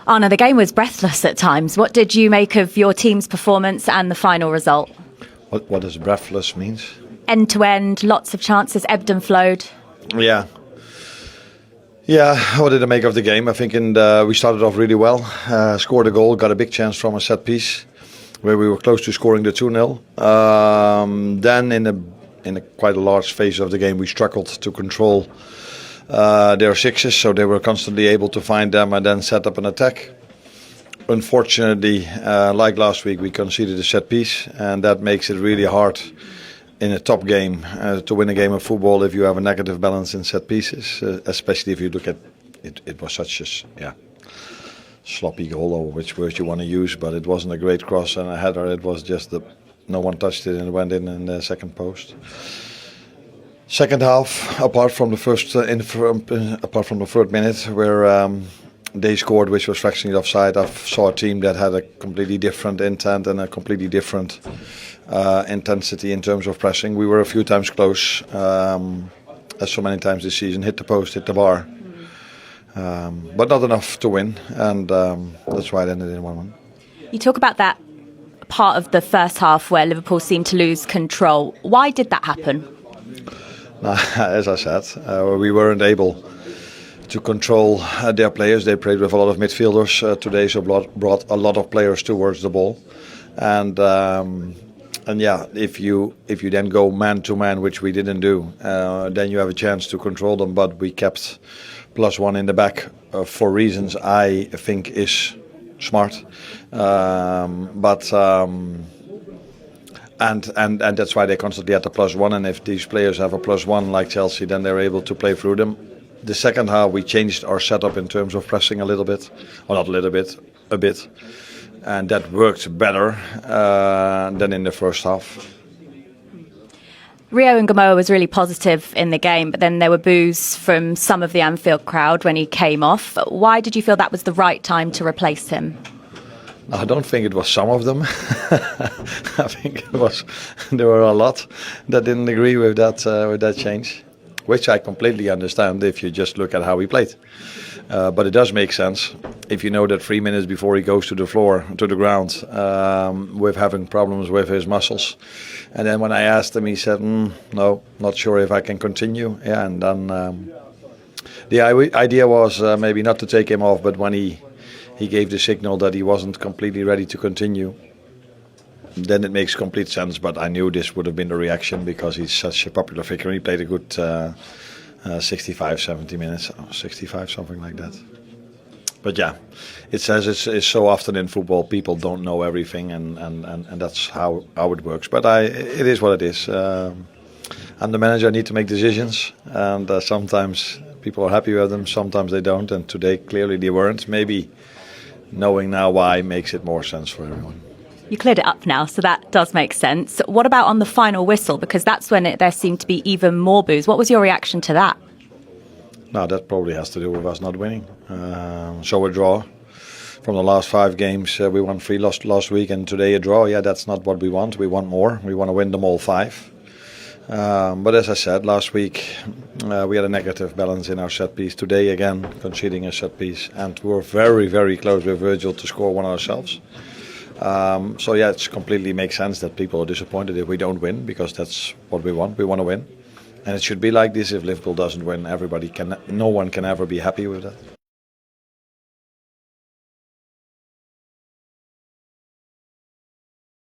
Arne, the game was breathless at times. What did you make of your team's performance and the final result? What does breathless means? End to end, lots of chances, ebbed and flowed. Yeah. What did I make of the game? I think we started off really well, scored a goal, got a big chance from a set piece where we were close to scoring the 2-0. Then in a quite a large phase of the game, we struggled to control their sixes, so they were constantly able to find them and then set up an attack. Unfortunately, like last week, we conceded a set piece, and that makes it really hard in a top game to win a game of football if you have a negative balance in set pieces, especially if you look at it. It was such a sloppy goal, or which word you want to use, but it wasn't a great cross and a header. It was just no one touched it and it went in the second post. Second half, apart from the third minute where they scored, which was fractionally offside, I saw a team that had a completely different intent and a completely different intensity in terms of pressing. We were a few times close, as so many times this season, hit the post, hit the bar, but not enough to win, and that's why it ended in 1-1. You talk about that part of the first half where Liverpool seemed to lose control. Why did that happen? As I said, we weren't able to control their players. They played with a lot of midfielders today, so brought a lot of players towards the ball. And if you then go man to man, which we didn't do, then you have a chance to control them. But we kept +1 in the back for reasons I think is smart. And that's why they constantly had the +1. And if these players have a +1 like Chelsea, then they're able to play through them. The second half, we changed our setup in terms of pressing a little bit, or not a little bit, a bit. And that worked better than in the first half. Rio Ngamoa was really positive in the game, but then there were boos from some of the Anfield crowd when he came off. Why did you feel that was the right time to replace him? I don't think it was some of them. I think there were a lot that didn't agree with that change, which I completely understand if you just look at how he played. But it does make sense if you know that 3 minutes before he goes to the ground, with having problems with his muscles. And then when I asked him, he said, no, not sure if I can continue. Yeah, and then the idea was maybe not to take him off, but when he gave the signal that he wasn't completely ready to continue, then it makes complete sense. But I knew this would have been the reaction because he's such a popular figure. He played a good 65, 70 minutes, 65, something like that. But yeah, it says it's so often in football, people don't know everything, and that's how it works. But it is what it is. I'm the manager, I need to make decisions, and sometimes people are happy with them, sometimes they don't, and today clearly they weren't. Maybe knowing now why makes it more sense for everyone. You cleared it up now, so that does make sense. What about on the final whistle? Because that's when there seemed to be even more boos. What was your reaction to that? No, that probably has to do with us not winning. So a draw. From the last 5 games, we won 3 last week, and today a draw. Yeah, that's not what we want. We want more. We want to win them all 5. But as I said, last week we had a negative balance in our set piece. Today again, conceding a set piece. And we were very, very close with Virgil to score one ourselves. So yeah, it completely makes sense that people are disappointed if we don't win, because that's what we want. We want to win. And it should be like this. If Liverpool doesn't win, no one can ever be happy with that.